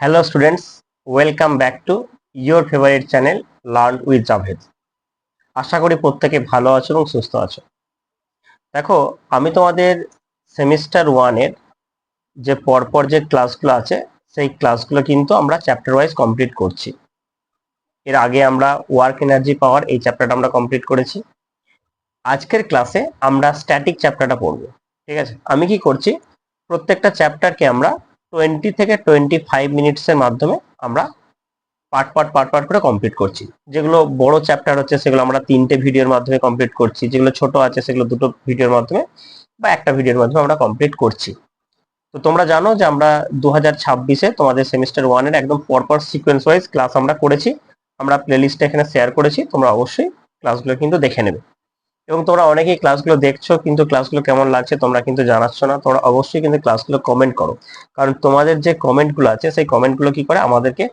Hello students, welcome back to your favorite channel Learn with Javed. আশা করি প্রত্যেকে ভালো আছো এবং সুস্থ আছো। দেখো, আমি তোমাদের সেমিস্টার 1 এর যে পরপর যে ক্লাসগুলো আছে সেই ক্লাসগুলো কিন্তু আমরা চ্যাপ্টার ওয়াইজ কমপ্লিট করছি। এর আগে আমরা ওয়ার্ক এনার্জি পাওয়ার এই চ্যাপ্টারটা আমরা কমপ্লিট করেছি। আজকের ক্লাসে আমরা স্ট্যাটিক চ্যাপ্টারটা পড়বো। ঠিক আছে, আমি কি করছি, প্রত্যেকটা চ্যাপ্টারকে আমরা 20 থেকে 25 মিনিটসের মাধ্যমে আমরা পার্ট করে কমপ্লিট করছি। যেগুলো বড় চ্যাপ্টার হচ্ছে সেগুলো আমরা 3টে ভিডিওর মাধ্যমে কমপ্লিট করছি, যেগুলো ছোট আছে সেগুলো 2টো ভিডিওর মাধ্যমে বা একটা ভিডিওর মাধ্যমে আমরা কমপ্লিট করছি। তো তোমরা জানো যে আমরা 2026-এ তোমাদের সেমিস্টার 1 এর একদম পরপর সিকোয়েন্স ওয়াইজ ক্লাস আমরা করেছি। আমরা প্লেলিস্টটা এখানে শেয়ার করেছি, তোমরা অবশ্যই ক্লাসগুলো কিন্তু দেখে নেবে। এবং তোমরা অনেকেই ক্লাসগুলো দেখছো কিন্তু ক্লাসগুলো কেমন লাগছে তোমরা কিন্তু জানাচ্ছ না। তোমরা অবশ্যই কিন্তু ক্লাসগুলো কমেন্ট করো, কারণ তোমাদের যে কমেন্টগুলো আছে সেই কমেন্টগুলো কি করে আমাদেরকে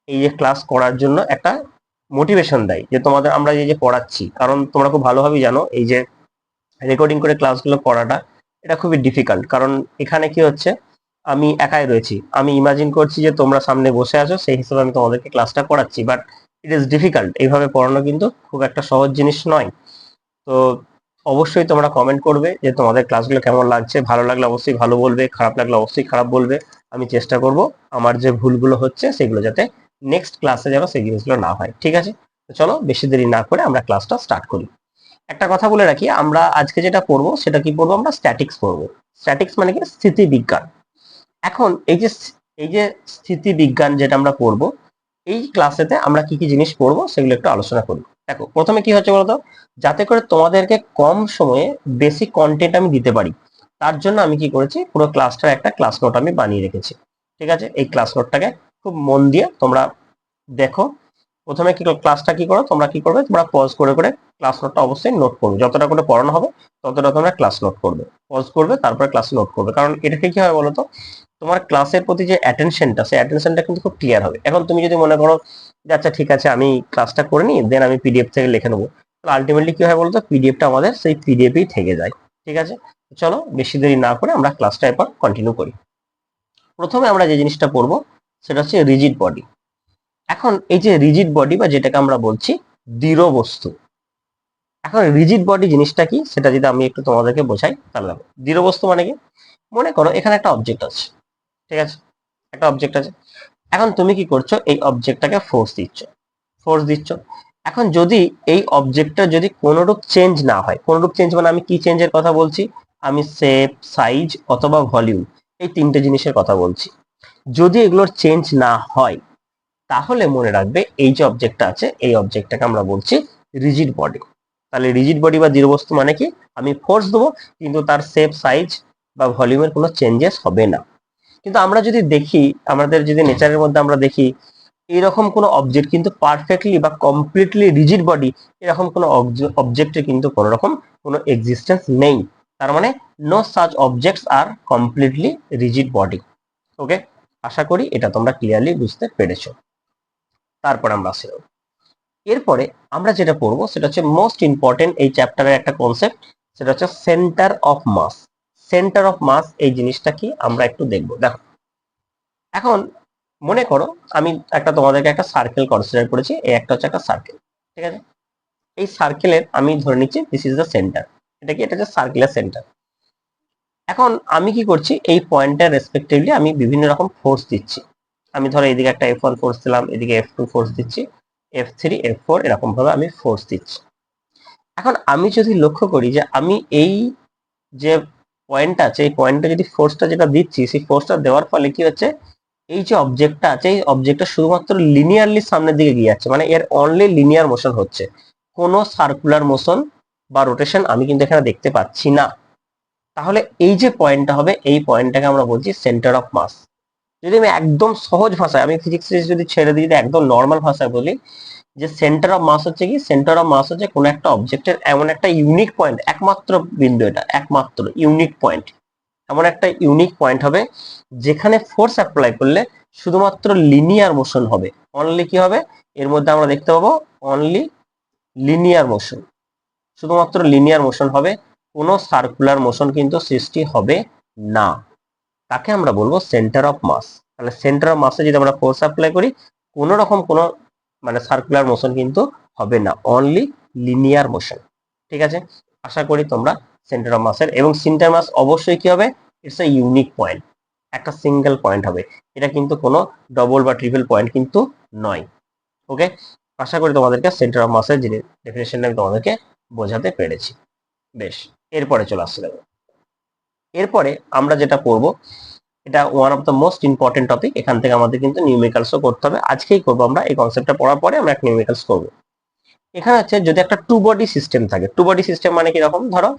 এই যে ক্লাস করার জন্য একটা মোটিভেশন দেয়, যে তোমাদের আমরা এই যে পড়াচ্ছি। কারণ তোমরা খুব ভালোভাবেই জানো এই যে রেকর্ডিং করে ক্লাসগুলো করাটা এটা খুবই ডিফিকাল্ট। কারণ এখানে কি হচ্ছে, আমি একাই রয়েছি, আমি ইমাজিন করছি যে তোমরা সামনে বসে আছো, সেই হিসেবে আমি তোমাদেরকে ক্লাসটা করাচ্ছি, বাট ইট ইজ ডিফিকাল্ট। এইভাবে পড়ানো কিন্তু খুব একটা সহজ জিনিস নয়। তো অবশ্যই তোমরা কমেন্ট করবে যে তোমাদের ক্লাসগুলো কেমন লাগছে। ভালো লাগলে অবশ্যই ভালো বলবে, খারাপ লাগলে অবশ্যই খারাপ বলবে। আমি চেষ্টা করব আমার যে ভুলগুলো হচ্ছে সেগুলো যাতে নেক্সট ক্লাসে যেন সেই জিনিসগুলো না হয়। ঠিক আছে, তো চলো বেশি দেরি না করে আমরা ক্লাসটা স্টার্ট করি। একটা কথা বলে রাখি, আমরা আজকে যেটা পড়বো সেটা কি পড়বো, আমরা স্ট্যাটিক্স পড়বো। স্ট্যাটিক্স মানে কি, স্থিতিবিজ্ঞান। এখন এই যে স্থিতিবিজ্ঞান যেটা আমরা পড়বো, এই ক্লাসেতে আমরা কি কি জিনিস পড়বো সেগুলো একটু আলোচনা করি। দেখো, প্রথমে কি হচ্ছে বলতো, যাতে করে তোমাদেরকে কম সময়ে বেসিক কন্টেন্ট আমি দিতে পারি, তার জন্য আমি কি করেছি, পুরো ক্লাসটার একটা ক্লাস নোট আমি বানিয়ে রেখেছি। ঠিক আছে, এই ক্লাস নোটটাকে খুব মন দিয়ে তোমরা দেখো। প্রথমে কি ক্লাসটা কি করো, তোমরা কি করবে, তোমরা পজ করে করে ক্লাস নোটটা অবশ্যই নোট করবে। যতটা করে পড়ানো হবে ততটা তোমরা ক্লাস নোট করবে, পজ করবে, তারপরে ক্লাস নোট করবে। কারণ এটাকে কি হয় বলতো, তোমার ক্লাসের প্রতি যে অ্যাটেনশনটা, সেই অ্যাটেনশনটা কিন্তু খুব ক্লিয়ার হবে। এখন তুমি যদি মনে করো যে আচ্ছা ঠিক আছে আমি ক্লাসটা করে নিই, দেন আমি পিডিএফ থেকে লিখে নেবো, তাহলে আলটিমেটলি কি হয় বলতো, পিডিএফটা আমাদের সেই পিডিএফই থেকে যায়। ঠিক আছে, চলো বেশি দেরি না করে আমরা ক্লাসটা এরপর কন্টিনিউ করি। প্রথমে আমরা যে জিনিসটা পড়বো সেটা হচ্ছে রিজিড বডি। এখন এই যে রিজিড বডি বা যেটাকে আমরা বলছি দৃঢ় বস্তু, এখন রিজিড বডি জিনিসটা কি সেটা যদি আমি একটু তোমাদেরকে বোঝাই তাহলে দেখো, দৃঢ় বস্তু মানে কি, মনে করো এখানে একটা অবজেক্ট আছে। ঠিক আছে, একটা অবজেক্ট আছে। এখন তুমি কি করছো, এই অবজেক্টটাকে ফোর্স দিচ্ছ। এখন যদি এই অবজেক্টটা যদি কোনোরূপ চেঞ্জ না হয়, কোনোরূপ চেঞ্জ মানে আমি কি চেঞ্জের কথা বলছি, আমি শেপ, সাইজ অথবা ভলিউম, এই 3টে জিনিসের কথা বলছি। যদি এগুলোর চেঞ্জ না হয় তাহলে মনে রাখবে এই যে অবজেক্টটা আছে এই অবজেক্টটাকে আমরা বলছি রিজিড বডি। তাহলে রিজিড বডি বা দৃঢ় বস্তু মানে কি, আমি ফোর্স দেবো কিন্তু তার শেপ, সাইজ বা ভলিউমের কোনো চেঞ্জেস হবে না। কিন্তু আমরা যদি দেখি, আমাদের যদি নেচারের মধ্যে আমরা দেখি, এরকম কোনো অবজেক্ট কিন্তু পারফেক্টলি বা কমপ্লিটলি রিজিড বডি, এরকম কোনো অবজেক্টের কিন্তু কোনো রকম কোনো এক্সিস্টেন্স নেই। তার মানে no such objects are completely rigid body. Okay, আশা করি এটা তোমরা ক্লিয়ারলি বুঝতে পেরেছো। তারপর আমরা আসি, এরপরে আমরা যেটা পড়বো সেটা হচ্ছে মোস্ট ইম্পর্টেন্ট এই চ্যাপ্টারের একটা কনসেপ্ট, সেটা হচ্ছে centre of mass. Centre of mass এই জিনিসটা কি আমরা একটু দেখবো। দেখো, এখন মনে করো আমি একটা তোমাদেরকে একটা সার্কেল কনসিডার করেছি, এই একটা হচ্ছে একটা সার্কেল। ঠিক আছে, এই সার্কেলের আমি ধরে নিচ্ছি দিস ইজ দ্য সেন্টার। এটা কি, এটা হচ্ছে সার্কেলের সেন্টার। এখন আমি কি করছি, এই পয়েন্টের রেসপেক্টিভলি আমি বিভিন্ন রকম ফোর্স দিচ্ছি। আমি ধরো এদিকে একটা F1 ফোর্স দিলাম, এদিকে F2 ফোর্স দিচ্ছি, F3, F4 এরকম ভাবে আমি ফোর্স দিচ্ছি। এখন আমি যদি লক্ষ্য করি যে আমি এই যে পয়েন্ট আছে, এই পয়েন্টে যদি ফোর্সটা যেটা দিচ্ছি, সেই ফোর্সটা দেওয়ার ফলে কি হচ্ছে, এই যে অবজেক্টটা আছে এই অবজেক্টটা শুধুমাত্র লিনিয়ারলি সামনের দিকে গিয়ে যাচ্ছে, মানে এর অনলি লিনিয়ার মোশন হচ্ছে, কোনো সার্কুলার মোশন বা রোটেশন আমি কিন্তু এখানে দেখতে পাচ্ছি না। তাহলে এই যে পয়েন্টটা হবে, এই পয়েন্টটাকে আমরা বলছি সেন্টার অফ মাস। যদি আমি একদম সহজ ভাষায়, আমি ফিজিক্স যদি ছেড়ে দিই, যদি একদম নর্মাল ভাষায় বলি, যে সেন্টার অফ মাস হচ্ছে কি, সেন্টার অফ মাস হচ্ছে কোন একটা অবজেক্টের এমন একটা ইউনিক পয়েন্ট, একমাত্র বিন্দু, এটা একমাত্র ইউনিক পয়েন্ট। এমন একটা ইউনিক পয়েন্ট হবে যেখানে ফোর্স অ্যাপ্লাই করলে শুধুমাত্র লিনিয়ার মোশন হবে। অনলি কি হবে, এর মধ্যে আমরা দেখতে পাবো অনলি লিনিয়ার মোশন, শুধুমাত্র লিনিয়ার মোশন হবে, কোনো সার্কুলার মোশন কিন্তু সৃষ্টি হবে না। তাকে আমরা বলবো সেন্টার অফ মাস। তাহলে সেন্টার অফ মাসে যদি আমরা ফোর্স অ্যাপ্লাই করি কোনো রকম কোনো মানে সার্কুলার মোশন কিন্তু হবে না, অনলি লিনিয়ার মোশন। ঠিক আছে, আশা করি তোমরা সেন্টার অফ মাসের এবং সেন্টার মাস অবশ্যই কি হবে, ইটস এ ইউনিক পয়েন্ট, একটা সিঙ্গেল পয়েন্ট হবে, এটা কিন্তু কোনো ডবল বা ট্রিপল পয়েন্ট কিন্তু নয়। ওকে, আশা করি তোমাদেরকে সেন্টার অফ মাসের যে ডেফিনেশনটা আমি তোমাদেরকে বোঝাতে পেরেছি। বেশ, এরপরে চলে আসছে দেখো, এরপরে আমরা যেটা করব এটা one of the most important topic, এখান থেকে আমাদের কিন্তু নিউমেরিক্যালসও করতে হবে, আজকেই করবো আমরা এই কনসেপ্টটা পড়ার পরে আমরা একটা নিউমেরিক্যালস করব। এখানে হচ্ছে যদি একটা টু বডি সিস্টেম থাকে, টু বডি সিস্টেম মানে কি রকম, ধরো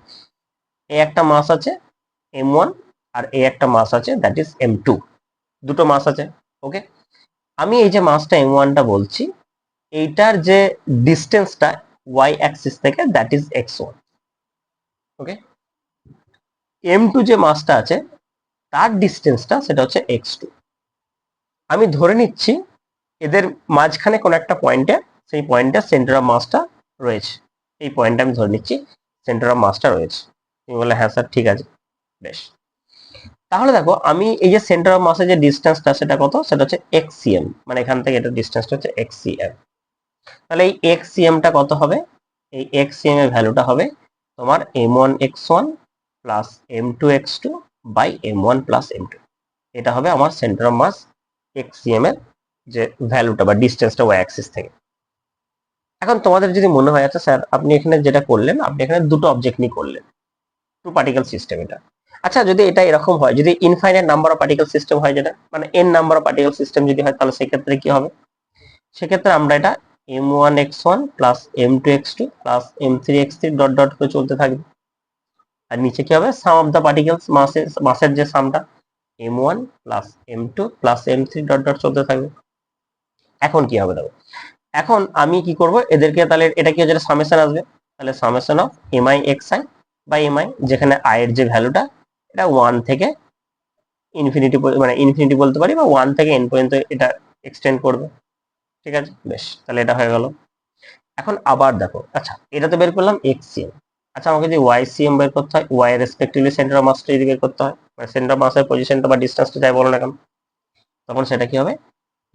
এ একটা মাস আছে m1 আর এ একটা মাস আছে দ্যাট ইজ m2, দুটো মাস আছে। ওকে, আমি এই যে মাসটা m1টা বলছি, এইটার যে ডিস্টেন্সটা y অ্যাক্সিস থেকে that is x1। Okay, m2 যে মাসটা আছে তার ডিস্টেন্সটা সেটা হচ্ছে x2। আমি ধরে নিচ্ছি এদের মাঝখানে কোন একটা পয়েন্টে, সেই পয়েন্টে সেন্টার অফ মাসটা রয়েছে, এই পয়েন্টটা আমি ধরে নিচ্ছি সেন্টার অফ মাসটা রয়েছে। তুমি বলে হ্যাঁ স্যার ঠিক আছে। বেশ, তাহলে দেখো আমি এই যে সেন্টার অফ মাসের যে ডিস্টেন্সটা সেটা কত, সেটা হচ্ছে xcm, মানে এখান থেকে এটা ডিস্টেন্সটা হচ্ছে xcm। তাহলে এই xcm টা কত হবে, এই xcm এর ভ্যালুটা হবে তোমার m1 x1 plus m2 x2 by m1 plus m2, এটা হবে আমার সেন্টার অফ মাস xcm এর যে ভ্যালুটা বা ডিস্টেন্সটা ওয়াই অ্যাক্সিস থেকে। এখন তোমাদের যদি মনে হয় আচ্ছা স্যার আপনি এখানে যেটা করলেন, আপনি এখানে দুটো অবজেক্ট নিয়ে করলেন, টু পার্টিকেল সিস্টেম এটা। আচ্ছা যদি এটা এরকম হয়, যদি infinite number of particle system হয়, যেটা মানে N number of particle system যদি হয়, তাহলে সেক্ষেত্রে কি হবে, সেক্ষেত্রে আমরা এটা m1 x1 plus m2 x2 plus m3 x3 dot dot করে চলতে থাকবে। আর নিচে কি হবে, সাম অফ দ্য পার্টিকেলস, মাসের যে সামটা m1 plus m2 plus m3 dot dot চলতে থাকবে। এখন কি হবে দেখো, এখন আমি কি করব এদেরকে, তাহলে এটা কি হচ্ছে সামেশন আসবে, তাহলে summation of MI X I by MI, যেখানে আই এর যে ভ্যালুটা এটা 1 থেকে ইনফিনিটি, মানে ইনফিনিটি বলতে পারি, বা 1 থেকে এন পর্যন্ত এটা এক্সটেন্ড করবে। ঠিক আছে, বেশ, তাহলে এটা হয়ে গেল। এখন আবার দেখো, আচ্ছা এটা তো বের করলাম xcm, আচ্ছা আমাকে যদি ycm বের করতে হয়, y এর রেসপেক্টিভলি সেন্টার অফ মাসটা যদি বের করতে হয়, মানে সেন্টার অফ মাসের পজিশনটা বা ডিসটেন্সটা যাই বলো না কেন, তখন সেটা কি হবে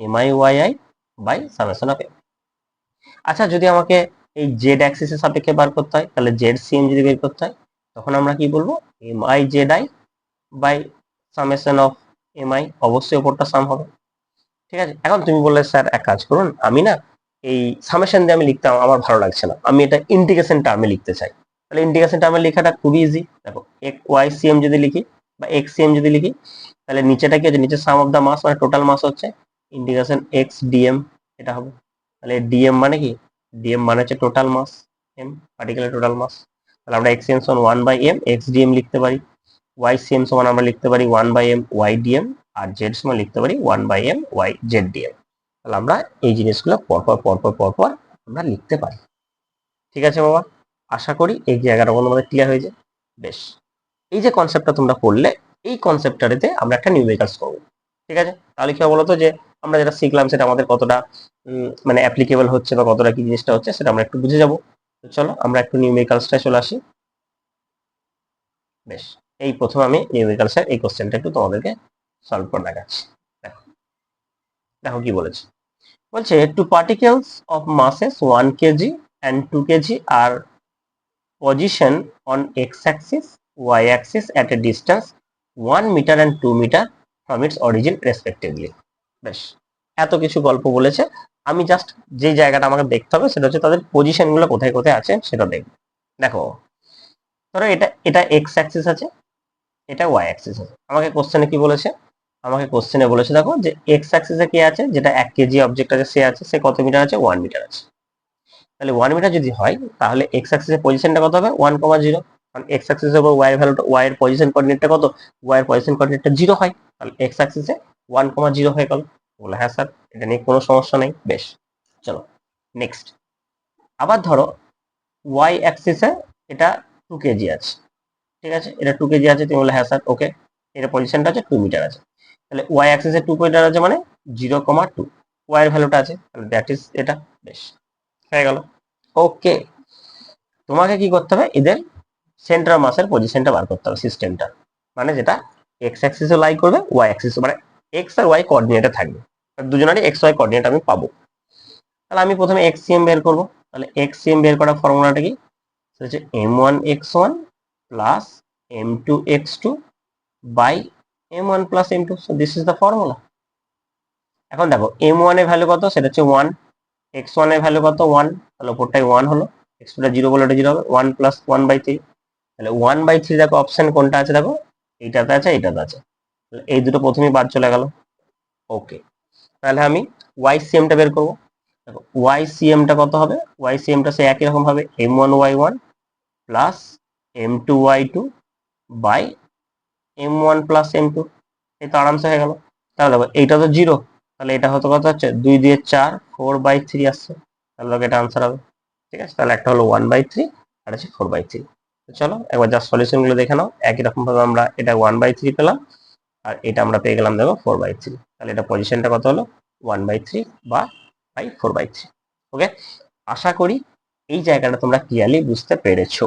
MI Y by summation of. আচ্ছা যদি আমাকে এই জেড অ্যাক্সিসের সাপেক্ষে বার করতে হয়, তাহলে জেড সিএম যদি বের করতে হয়, তখন আমরা কি বলবো M I Z I by summation of M I, অবশ্যই ওপরটা সাম হবে। ঠিক আছে, এখন তুমি বললে স্যার এক কাজ করুন, আমি না এই সামেশন দিয়ে আমি লিখতে আমার ভালো লাগছে না, আমি এটা ইন্টিগ্রেশন টার্মে লিখতে চাই। তাহলে ইন্টিগ্রেশন টার্মে লেখাটা খুবই ইজি, দেখো এক ওয়াই সিএম যদি লিখি বা এক্স সিএম যদি লিখি, তাহলে নিচেটা কি হচ্ছে, নিচে সাম অফ দ্য মাস মানে টোটাল মাস হচ্ছে ইন্টিগ্রেশন এক্স ডিএম, এটা হবে। তাহলে ডিএম মানে কি, ডিএম মানে হচ্ছে total mass, M particular total mass. তাহলে আমরা এক্স এম সমান 1/m এক্স ডিএম লিখতে পারি, ওয়াই সিএম সমান আমরা লিখতে পারি 1/m ওয়াই ডিএম, আর জেড সমান লিখতে পারি 1/m ওয়াই জেড ডিএম। তাহলে আমরা এই জিনিসগুলো পরপর পরপর পরপর আমরা লিখতে পারি। ঠিক আছে বাবা, আশা করি এই জায়গাটা আমাদের ক্লিয়ার হয়ে যায়। বেশ, এই যে কনসেপ্টটা তোমরা করলে, এই কনসেপ্টটাতে আমরা একটা নিউমেরিক্যালস করবো। ঠিক আছে, তাহলে কি বলতো যে আমরা যেটা শিখলাম সেটা আমাদের কতটা মানে অ্যাপ্লিকেবল হচ্ছে বা কতটা কি জিনিসটা হচ্ছে সেটা আমরা একটু বুঝে যাবো। তো চলো আমরা একটু নিউমেরিক্যালসটা চলে আসি। বেশ, এই প্রথম আমি নিউমেরিক্যালসের এই কোশ্চেনটা একটু তোমাদেরকে সলভ করে দেখাচ্ছি। দেখো, দেখো কি বলেছে, বলছে two particles of masses 1 KG and 2 KG আর position on x-axis, y-axis at a distance 1 meter and 2 meter from its origin respectively। বেশ, এত কিছু গল্প বলেছে, আমি জাস্ট যে জায়গাটা আমাকে দেখতে হবে সেটা হচ্ছে তাদের পজিশন গুলো কোথায় কোথায় আছে সেটা দেখব। দেখো ধরো এটা এটা এক্স অ্যাক্সিস আছে, এটা ওয়াই অ্যাক্সিস আছে, আমাকে কোশ্চেনে কি বলেছে, আমাকে কোশ্চেনে বলেছে দেখো যে এক্স অ্যাক্সিসে কি আছে, যেটা 1 কেজি অবজেক্ট আছে সে আছে, সে কত মিটার আছে, 1 মিটার আছে। তাহলে 1 মিটার যদি হয় তাহলে এক্স অ্যাক্সিসের পজিশনটা কত হবে 1,0, কারণ এক্স অ্যাক্সিসের উপর ওয়াই এর ভ্যালুটা, ওয়াই এর পজিশন কোঅর্ডিনেটটা কত, ওয়াই এর পজিশন কোঅর্ডিনেটটা 0 হয়, তাহলে এক্স অ্যাক্সিসে 1,0 হয়ে গেল। বলে হ্যাঁ স্যার এটা নিয়ে কোনো সমস্যা নেই। বেশ, চলো নেক্সট, আবার ধরো ওয়াই অ্যাক্সিসে এটা 2 কেজি আছে, ঠিক আছে, এটা 2 কেজি আছে, তুমি বলে হ্যাঁ স্যার ওকে, এর পজিশনটা আছে 2 মিটার আছে, তাহলে ওয়াই অ্যাক্সিসে 2 মিটার আছে মানে 0,2 ওয়াই এর ভ্যালুটা আছে, তাহলে দ্যাট ইজ এটা। বেশ, হয়ে গেল। ওকে, তোমাকে কি করতে হবে, এদের সেন্টার মাসের পজিশনটা বার করতে হবে সিস্টেমটা, মানে যেটা এক্স অ্যাক্সিসে লাই করবে, ওয়াই অ্যাক্সিস মানে এক্স আর ওয়াই কোঅর্ডিনেটে থাকবে, দুজনেরই এক্স ওয়াই কোঅর্ডিনেট আমি পাবো। তাহলে আমি প্রথমে এক্সসিএম বের করব। তাহলে এক্সসিএম বের করার ফর্মুলাটা কি? সেটা হচ্ছে m1x1 plus m2x2 by m1 plus m2। So this is the formula. এখন দেখো m1 এর ভ্যালু কত, সেটা হচ্ছে 1, x1 এর ভ্যালু কত 1, তাহলে উপরটাই 1 হলো, x2টা 0 বলে এটা 0 হবে, 1 প্লাস 1/3। তাহলে 1/3 দেখো অপশন কোনটা আছে, দেখো এইটাতে আছে এইটাতে আছে, তাহলে এই দুটো প্রথমেই বাদ চলে গেল। ওকে, তাহলে আমি YCM টা বের করব। দেখো YCM টা কত হবে, YCM টা সে একই রকম হবে m1y1 plus m2y2 by m1 plus m2। এই তো আরামসে হয়ে গেল। তাহলে দেখো এইটা তো 0, তাহলে এটা হতো কত হচ্ছে 2 দিয়ে 4, 4/3 আসছে, তাহলে দেখো এটা আনসার হবে। ঠিক আছে, তাহলে একটা হলো 1/3 আর হচ্ছে 4/3। তো চলো একবার জাস্ট সলিউশন গুলো দেখে নাও। একই রকম ভাবে আমরা এটা 1/3 পেলাম, আর এটা আমরা পেয়ে গেলাম দেখো 4/3। তাহলে এটা পজিশনটা কত হলো 1/3 বা 4/3। ওকে, আশা করি এই জায়গাটা তোমরা ক্লিয়ারলি বুঝতে পেরেছো।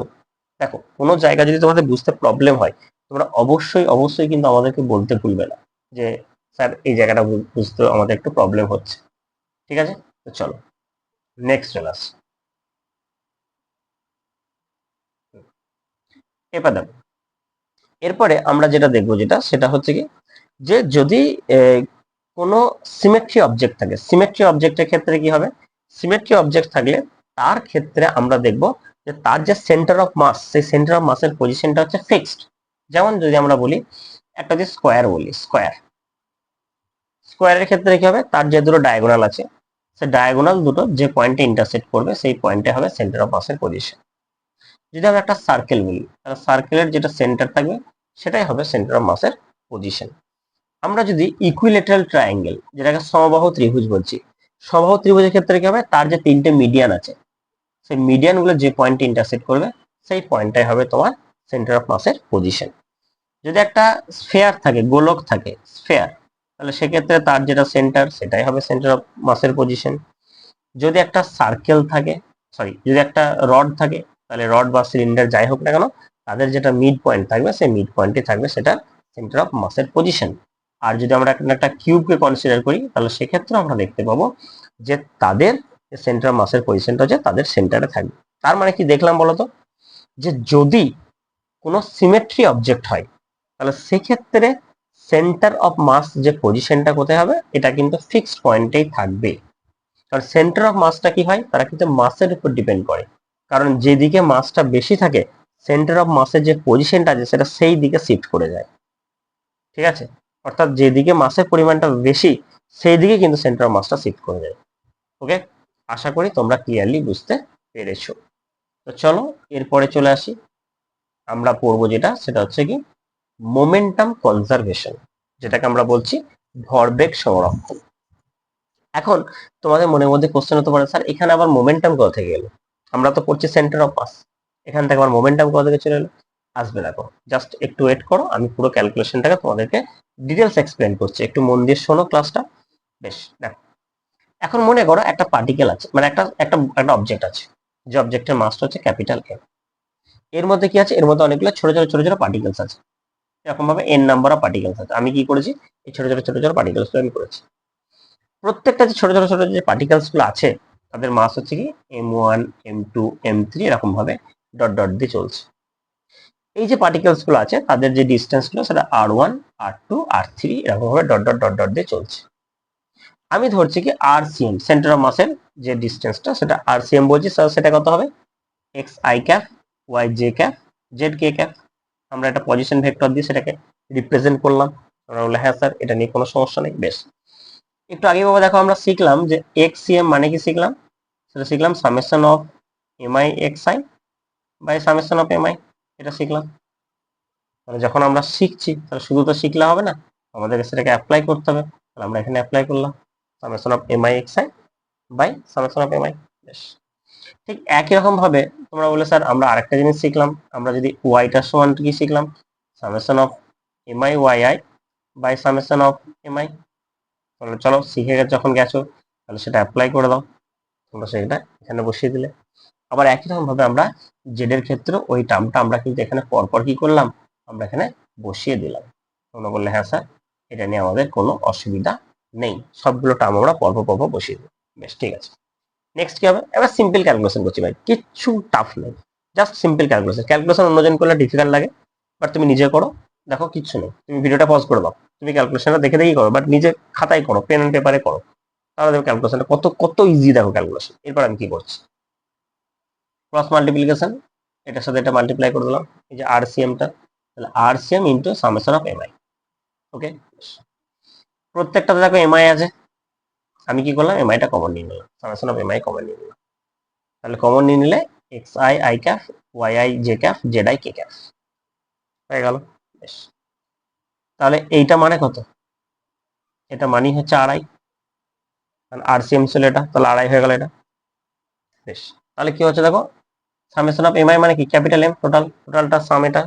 দেখো কোনো জায়গা যদি তোমাদের বুঝতে প্রবলেম হয়, তোমরা অবশ্যই অবশ্যই কিন্তু আমাদেরকে বলতে ভুলবে না যে স্যার এই জায়গাটা বুঝতে আমাদের একটু প্রবলেম হচ্ছে। ঠিক আছে, তো চলো নেক্সট চলে আসি। এবার দেখো এরপরে আমরা যেটা দেখবো যেটা সেটা হচ্ছে কি, যে যদি কোনো সিমেট্রি অবজেক্ট থাকে, সিমেট্রি অবজেক্টের ক্ষেত্রে কি হবে, সিমেট্রি অবজেক্ট থাকলে তার ক্ষেত্রে আমরা দেখব যে তার যে সেন্টার অফ মাস, সেই সেন্টার অফ মাসের পজিশনটা হচ্ছে ফিক্সড। যেমন যদি আমরা বলি একটা যে স্কোয়ার বলি, স্কোয়ারের ক্ষেত্রে কি হবে, তার যে দুটো ডায়াগোনাল আছে, সেই ডায়াগোনাল দুটো যে পয়েন্টে ইন্টারসেক্ট করবে সেই পয়েন্টে হবে সেন্টার অফ মাসের পজিশন। যদি আমরা একটা সার্কেল বলি, তাহলে সার্কেলের যেটা সেন্টার থাকবে সেটাই হবে সেন্টার অফ মাসের পজিশন। আমরা যদি ইকুইলেটারাল ট্রায়াঙ্গেল, যেটাকে সমবাহু ত্রিভুজ বলছি, সমবাহু ত্রিভুজের ক্ষেত্রে কি হবে, তার যে তিনটে মিডিয়ান আছে, সেই মিডিয়ান গুলো যে পয়েন্টে ইন্টারসেক্ট করবে সেই পয়েন্টটাই হবে তোমার সেন্টার অফ মাসের পজিশন। যদি একটা স্ফেয়ার থাকে, গোলক থাকে স্ফেয়ার, তাহলে সেক্ষেত্রে তার যেটা সেন্টার সেটাই হবে সেন্টার অফ মাসের পজিশন। যদি একটা সার্কেল থাকে, সরি যদি একটা রড থাকে, তাহলে রড বা সিলিন্ডার যাই হোক না কেন, তাদের যেটা মিড পয়েন্ট থাকবে সেই মিড পয়েন্টে থাকবে সেটা সেন্টার অফ মাসের পজিশন। আর যদি আমরা একটা কিউবকে কনসিডার করি, তাহলে সেক্ষেত্রে আমরা দেখতে পাবো যে তাদের সেন্টার অফ মাসের পজিশনটা হচ্ছে তাদের সেন্টারে থাকবে। তার মানে কি দেখলাম বলতো, যে যদি কোনো সিমেট্রি অবজেক্ট হয়, তাহলে সেক্ষেত্রে সেন্টার অফ মাস যে পজিশনটা কোথায় হবে, এটা কিন্তু ফিক্সড পয়েন্টেই থাকবে। কারণ সেন্টার অফ মাসটা কি হয়, তারা কিন্তু মাসের উপর ডিপেন্ড করে, কারণ যেদিকে মাসটা বেশি থাকে সেন্টার অফ মাসের যে পজিশনটা আছে সেটা সেই দিকে শিফট করে যায়। ঠিক আছে, অর্থাৎ যেদিকে মাসের পরিমাণটা বেশি সেই দিকে কিন্তু সেন্টার অফ মাসটা শিফট করে যায়। ওকে, আশা করি তোমরা ক্লিয়ারলি বুঝতে পেরেছো। তো চলো এরপরে চলে আসি, আমরা পড়বো যেটা সেটা হচ্ছে কি মোমেন্টাম কনজারভেশন, যেটাকে আমরা বলছি ভরবেগ সংরক্ষণ। এখন তোমাদের মনের মধ্যে কোশ্চেন হতে পারে, স্যার এখানে আবার মোমেন্টাম কোথা থেকে এলো, আমরা তো পড়ছি সেন্টার অফ মাস, এখান থেকে আবার মোমেন্টাম কোথা থেকে চলে এলো। আসবে, দেখো জাস্ট একটু ওয়েট করো, আমি পুরো ক্যালকুলেশনটাকে তোমাদেরকে ডিটেলস এক্সপ্লেন করছি, একটু মন দিয়ে শোনো ক্লাসটা। বেশ, দেখো এখন মনে করো একটা পার্টিকেল আছে, মানে একটা একটা একটা অবজেক্ট আছে, যে অবজেক্টের মাসটা হচ্ছে ক্যাপিটাল এম। এর মধ্যে কি আছে, এর মধ্যে অনেকগুলো ছোট ছোট ছোট ছোট পার্টিকেলস আছে, এরকম ভাবে এন নাম্বার অফ পার্টিকেলস আছে। আমি কি করেছি, এই ছোট ছোট ছোট ছোট পার্টিকেলস আমি করেছি। প্রত্যেকটা যে ছোট ছোট ছোট যে পার্টিকেলস গুলো আছে তাদের মাস হচ্ছে কি m1 m2 m3 এরকম ভাবে ডট ডট দিয়ে চলছে। এই যে পার্টিকেলস গুলো আছে তাদের যে ডিস্টেন্স গুলো সেটা r1 r2 r3 এরকম ভাবে ডট ডট ডট ডট দিয়ে চলছে। আমি ধরছি কি rcm, সেন্টার অফ মাসের যে ডিস্টেন্সটা সেটা rcm বলছি, সেটা কত হবে x i cap y j cap z k cap. আমরা একটা পজিশন ভেক্টর দিয়ে সেটাকে রিপ্রেজেন্ট করলাম, আমরা বললাম হ্যাঁ স্যার এটা নিয়ে কোনো সমস্যা নেই। বেশ, একটু আগে বাবা দেখো আমরা শিখলাম যে xcm মানে কি শিখলাম, সেটা শিখলাম summation of mi xi by summation of mi, এটা শিখলাম। তাহলে যখন আমরা শিখছি তাহলে শুধু তো শিখলে হবে না, আমাদেরকে সেটাকে অ্যাপ্লাই করতে হবে। তাহলে আমরা এখানে অ্যাপ্লাই করলাম summation of mi xi by summation of mi। বেশ, ঠিক একই রকম ভাবে তোমরা বলে স্যার আমরা আরেকটা জিনিস শিখলাম, আমরা যদি ওয়াইটার সমান কি শিখলাম summation of mi yi by summation of mi। তাহলে চলো শিখে যখন গেছো তাহলে সেটা অ্যাপ্লাই করে দাও, তোমরা সেটা এখানে বসিয়ে দিলে। আবার একই রকম ভাবে আমরা জেড এর ক্ষেত্রে ওই টার্মটা আমরা কিন্তু এখানে পরপর কি করলাম, আমরা এখানে বসিয়ে দিলাম। তোমরা বললে হ্যাঁ স্যার এটা নিয়ে আমাদের কোনো অসুবিধা নেই, সবগুলো টার্ম আমরা পরপর বসিয়ে দেবো। বেশ, ঠিক আছে। নেক্সট কি হবে, এবার সিম্পল ক্যালকুলেশন করছি ভাই, কিচ্ছু টাফ নেই, জাস্ট সিম্পল ক্যালকুলেশন। ক্যালকুলেশন অন্যজন করলে ডিফিকাল্ট লাগে, বাট তুমি নিজে করো, দেখো কিচ্ছু নেই। তুমি ভিডিওটা পজ করে দাও, তুমি ক্যালকুলেশনটা দেখে দেখেই করো, বাট নিজে খাতায় করো, পেন এন্ড পেপারে করো, তাহলে দেখো ক্যালকুলেশনটা কত কত ইজি। দেখো ক্যালকুলেশন, এরপর আমি কি করছি, ক্রস মাল্টিপ্লিকেশন, এটার সাথে এটা মাল্টিপ্লাই করে দিলাম, এই যে আরসিএমটা, তাহলে RCM into summation of MI. Okay, প্রত্যেকটাতে দেখো এমআই আছে, আমি কি করলাম, এমআইটা কমন নিয়ে নিলাম, সামেশন অফ এমআই কমন নিয়ে নিলাম। তাহলে কমন নিয়ে নিলে X I I cap, Y I J cap, Z I K cap হয়ে গেল। বেশ, তাহলে এইটা মানে কত, এটা মানি হচ্ছে আড়াই, আরসিএম ছিল এটা, তাহলে আড়াই হয়ে গেল এটা। বেশ, তাহলে কি হচ্ছে দেখো, সামেশন অফ এমআই মানে কি, ক্যাপিটাল এম, টোটালটা সাম এটা,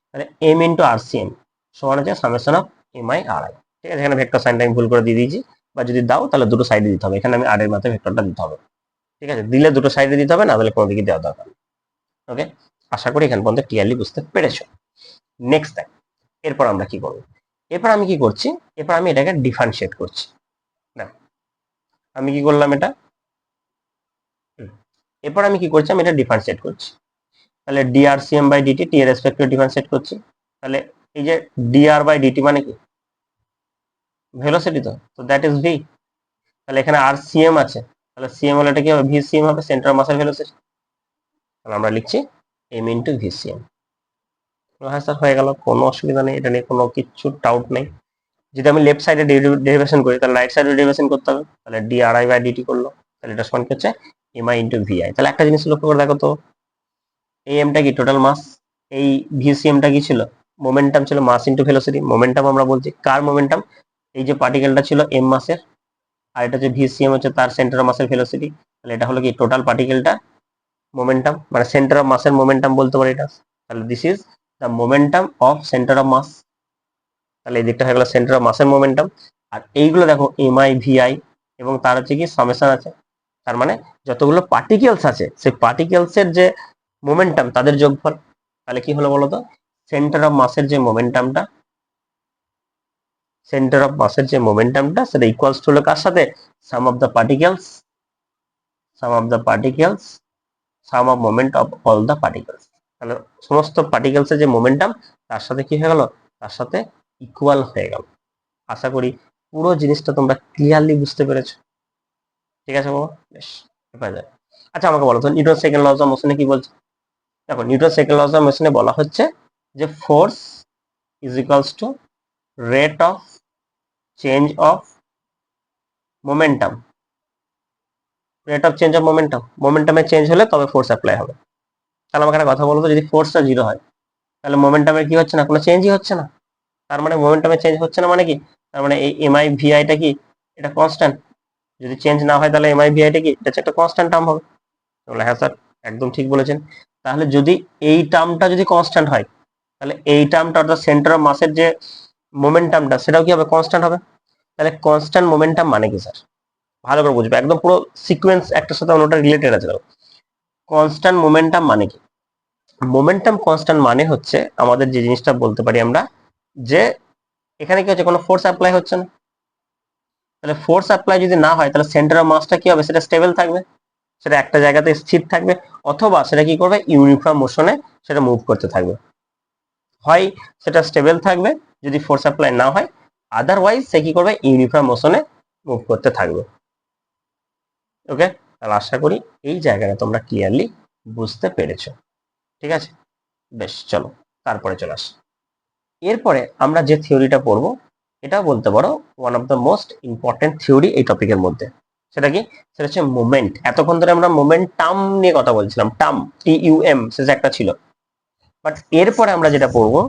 তাহলে এম ইন্টু আরসিএম সমান হচ্ছে সামেশন অফ এমআই আড়াই। ঠিক আছে, এখানে ভেক্টর সাইনটা আমি ভুল করে দিয়ে দিয়েছি, বা যদি দাও তাহলে দুটো সাইডে দিতে হবে, এখানে আমি আড়ের মাথায় ভেক্টরটা দিতে হবে। ঠিক আছে, দিলে দুটো সাইডে দিতে হবে, না তাহলে কোনো দিকে দেওয়া দরকার। ওকে, আশা করি এখান পর্যন্ত ক্লিয়ারলি বুঝতে পেরেছো। নেক্সট টাইম এরপর আমরা কি করব, এরপর আমি কি করছি, এরপর আমি এটাকে ডিফারেন্সিয়েট করছি। দেখো আমি কি করলাম এটা, এরপর আমি কি করছি, আমি এটা ডিফারেন্সিয়েট করছি। তাহলে ডিআরসিএম বাই ডিটি, টি এর রেসপেক্টে ডিফারেন্সিয়েট করছি। তাহলে এই যে ডিআর বাই ডিটি মানে কি, ভেলোসিটি, তো দ্যাট ইজ ভি। তাহলে এখানে আর সিএম আছে, তাহলে সিএম হলে এটা কি হবে, ভি সিএম হবে, সেন্টার অফ মাসের ভেলোসিটি। তাহলে আমরা লিখছি এম ইন্টু ভি সিএম। হ্যাঁ স্যার, হয়ে গেল, কোনো অসুবিধা নেই, এটা নিয়ে কোনো কিছু ডাউট নেই। যদি আমি লেফট সাইডে ডেরিভেশন করি, তাহলে রাইট সাইডে ডেরিভেশন করতে হবে। তাহলে D R I by DT করলো, তাহলে এটা সমান কি হচ্ছে, M I into V I. তাহলে একটা জিনিস লক্ষ্য করে দেখো তো, এই এমটা কি টোটাল মাস, এই ভিসিএমটা কি ছিল, মোমেন্টাম ছিল, মাস ইন্টু ভেলোসিটি। মোমেন্টাম আমরা বলছি কার মোমেন্টাম, এই যে পার্টিকেলটা ছিল এম মাসের, আর এটা যে ভিসিএম হচ্ছে তার সেন্টার অফ মাসের ভেলোসিটি। তাহলে এটা হলো কি টোটাল পার্টিকেলটা মোমেন্টাম, মানে সেন্টার অফ মাসের মোমেন্টাম বলতে পারি এটা। তাহলে this is the momentum of centre of mass. তাহলে এই দিকটা হয়ে গেল সেন্টার অফ মাসের মোমেন্টাম। আর এইগুলো দেখো এম আই ভি আই, এবং তার হচ্ছে কি সামেশন আছে, তার মানে যতগুলো পার্টিকেলস আছে সেই পার্টিকেলসের যে মোমেন্টাম তাদের যোগফল। তাহলে কি হলো বলতো, সেন্টার অফ মাসের যে মোমেন্টামটা, সেন্টার অফ মাসের যে মোমেন্টামটা সেটা ইকুয়ালস টু হলো কার সাথে, sum of the particles, sum of the particles, sum of moment of all the particles. তাহলে সমস্ত পার্টিকেলসের যে মোমেন্টাম তার সাথে কি হয়ে গেল, তার সাথে ইকুয়াল হয়ে গেল। আশা করি পুরো জিনিসটা তোমরা ক্লিয়ারলি বুঝতে পেরেছো। ঠিক আছে বাবা, বেশ, এবার যায়। আচ্ছা আমাকে বলো তো, নিউটন সেকেন্ড লজ অফ মোশনে কি বলছে। দেখো নিউটন সেকেন্ড লজ অফ মোশনে বলা হচ্ছে যে force is equals to rate of change of momentum, rate of change of momentum, মোমেন্টামে চেঞ্জ হলে তবে ফোর্স অ্যাপ্লাই হবে। তাহলে আমাকে একটা কথা বলো তো, যদি ফোর্সটা জিরো হয় তাহলে মোমেন্টামের কি হচ্ছে না, কোনো চেঞ্জই হচ্ছে না। তার মানে মোমেন্টামে চেঞ্জ হচ্ছে না মানে কি, তার মানে এই এমআই ভিআইটা কি, এটা কনস্ট্যান্ট। যদি চেঞ্জ না হয় তাহলে এমআই ভিআইটা কি, এটা হচ্ছে একটা কনস্ট্যান্ট টার্ম হবে। তাহলে হ্যাঁ স্যার, একদম ঠিক বলেছেন। তাহলে যদি এই টার্মটা যদি কনস্ট্যান্ট হয়, তাহলে এই টার্মটা অর্থাৎ সেন্টার অফ মাসের যে মোমেন্টামটা সেটাও কি হবে, কনস্ট্যান্ট হবে। তাহলে কনস্ট্যান্ট মোমেন্টাম মানে কি স্যার, ভালো করে বুঝবে, একদম পুরো সিকোয়েন্স একটার সাথে অন্যটা রিলেটেড আছে। কনস্ট্যান্ট মোমেন্টাম মানে কি, মোমেন্টাম কনস্ট্যান্ট মানে হচ্ছে আমাদের যে জিনিসটা বলতে পারি আমরা, যে এখানে কি হচ্ছে, কোনো ফোর্স অ্যাপ্লাই হচ্ছে না। তাহলে ফোর্স অ্যাপ্লাই যদি না হয় তাহলে সেন্টার অফ মাসটা কি হবে, সেটা স্টেবল থাকবে, সেটা একটা জায়গাতে স্থির থাকবে, অথবা সেটা কি করবে, ইউনিফর্ম মোশনে সেটা মুভ করতে থাকবে। হয় সেটা স্টেবল থাকবে যদি ফোর্স অ্যাপ্লাই না হয়, আদারওয়াইজ সে কি করবে, ইউনিফর্ম মোশনে মুভ করতে থাকবে। ওকে, তাহলে আশা করি এই জায়গাটা তোমরা ক্লিয়ারলি বুঝতে পেরেছো। ঠিক আছে, বেশ, চলো তারপরে চলে আসি। এরপরে আমরা যে থিওরিটা পড়বো এটা বলতে পারো one of the most important theory এই টপিকের মধ্যে। সেটা কি, সেটা হচ্ছে মোমেন্ট। এতক্ষণ ধরে আমরা মোমেন্টাম নিয়ে কথা বলছিলাম, টাম, টিইউএম সেটা একটা ছিল, বাট এরপরে আমরা যেটা পড়বো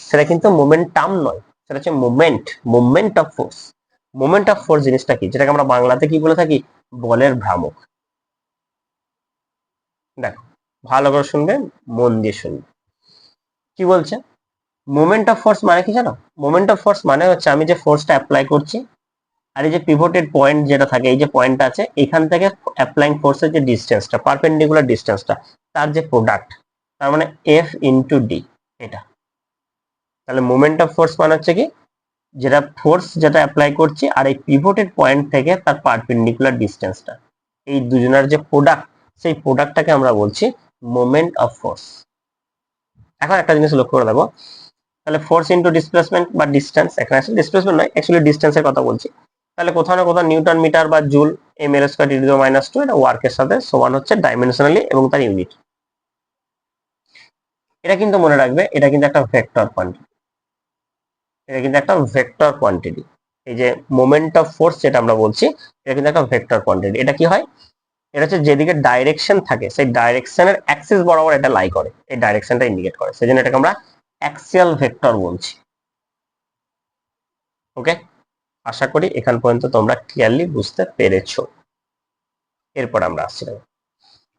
সেটা কিন্তু মোমেন্টাম নয়, সেটা হচ্ছে moment, moment of force. Moment of force জিনিসটা কি, যেটাকে আমরা বাংলাতে কি বলে থাকি, বলের ভ্রামক। দেখো ভালো করে শুনবে, মন দিয়ে শুনবে কি বলছে। মোমেন্ট অফ ফোর্স মানে কি জানো, মোমেন্ট অফ ফোর্স মানে হচ্ছে আমি যে ফোর্সটা অ্যাপ্লাই করছি, আর এই যে পিভটেড পয়েন্ট যেটা থাকে, এই যে পয়েন্টটা আছে এখান থেকে অ্যাপ্লাইং ফোর্সের যে ডিস্টেন্সটা, পারপেন্ডিকুলার ডিস্টেন্সটা, তার যে প্রোডাক্ট, তার মানে এফ ইন্টু ডি এটা। তাহলে মোমেন্ট অফ ফোর্স মানে হচ্ছে কি, যেটা ফোর্স যেটা অ্যাপ্লাই করছি আর এই পিভটেড পয়েন্ট থেকে তার পারপেন্ডিকুলার ডিস্টেন্সটা, এই দুজনের যে প্রোডাক্ট, সেই প্রোডাক্টটাকে আমরা বলছি মোমেন্ট অফ ফোর্স। এখন একটা জিনিস লক্ষ্য করে দেখো, তাহলে ফোর্স ইনটু ডিসপ্লেসমেন্ট বা ডিসটেন্স, এখানে আসলে ডিসপ্লেসমেন্ট নয়, অ্যাকচুয়ালি ডিসটেন্সের কথা বলছি। তাহলে কোথাও না কোথাও নিউটন মিটার বা joule M L square T to the minus 2 এটা ওয়ার্কের সাথে সমান হচ্ছে ডাইমেনশনালি এবং তার ইউনিট। এটা কিন্তু মনে রাখবে, এটা কিন্তু একটা ভেক্টর কোয়ান্টিটি, এটা কিন্তু একটা ভেক্টর কোয়ান্টিটি। এই যে মোমেন্ট অফ ফোর্স যেটা আমরা বলছি, এটা কিন্তু একটা ভেক্টর কোয়ান্টিটি। এটা কি হয়, এটা হচ্ছে যেদিকে ডাইরেকশন থাকে সেই ডাইরেকশনের অ্যাক্সিস বরাবর এটা লাই করে, এই ডাইরেকশনটা ইন্ডিকেট করে, সেজন্য এটাকে আমরা অ্যাক্সিয়াল ভেক্টর বলছি। ওকে, আশা করি এখান পর্যন্ত তোমরা ক্লিয়ারলি বুঝতে পেরেছো। এরপর আমরা আসছি,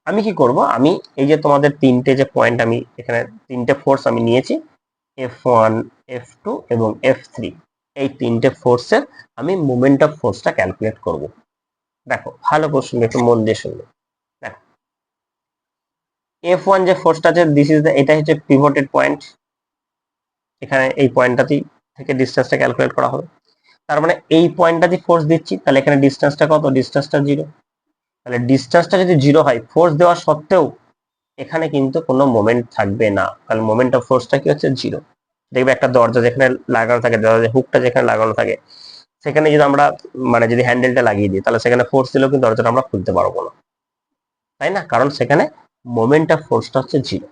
আমি কি করব, আমি এই যে তোমাদের তিনটে যে পয়েন্ট, আমি এখানে তিনটে ফোর্স আমি নিয়েছি, F1 F2 এবং F3, এই তিনটে ফোর্সের আমি মোমেন্ট অফ ফোর্সটা ক্যালকুলেট করব। দেখো ভালো প্রশ্ন, একটু মন দিয়ে শুনবে। দেখো F1 যে ফোর্সটা আছে, দিস ইজ দ্য, এটা হচ্ছে পিভটেড পয়েন্ট, এখানে এই পয়েন্টটাতেই থেকে ডিসটেন্সটা ক্যালকুলেট করা হবে। তার মানে এই পয়েন্টটাতে ফোর্স দিচ্ছি, তাহলে এখানে ডিসটেন্সটা কত, ডিসটেন্সটা 0। তাহলে ডিসটেন্সটা যদি 0 হয়, ফোর্স দেওয়া সত্ত্বেও এখানে কিন্তু কোনো মোমেন্ট থাকবে না, তাহলে মোমেন্ট অফ ফোর্সটা কি হচ্ছে 0। দেখবে একটা দরজা যেখানে লাগানো থাকে, দরজা হুকটা যেখানে লাগানো থাকে, সেখানে যদি আমরা মানে যদি হ্যান্ডেলটা লাগিয়ে দিই, তাহলে সেখানে ফোর্স দিলেও কিন্তু দরজাটা আমরা খুলতে পারবো না, তাই না? কারণ সেখানে মোমেন্ট অফ ফোর্সটা হচ্ছে 0।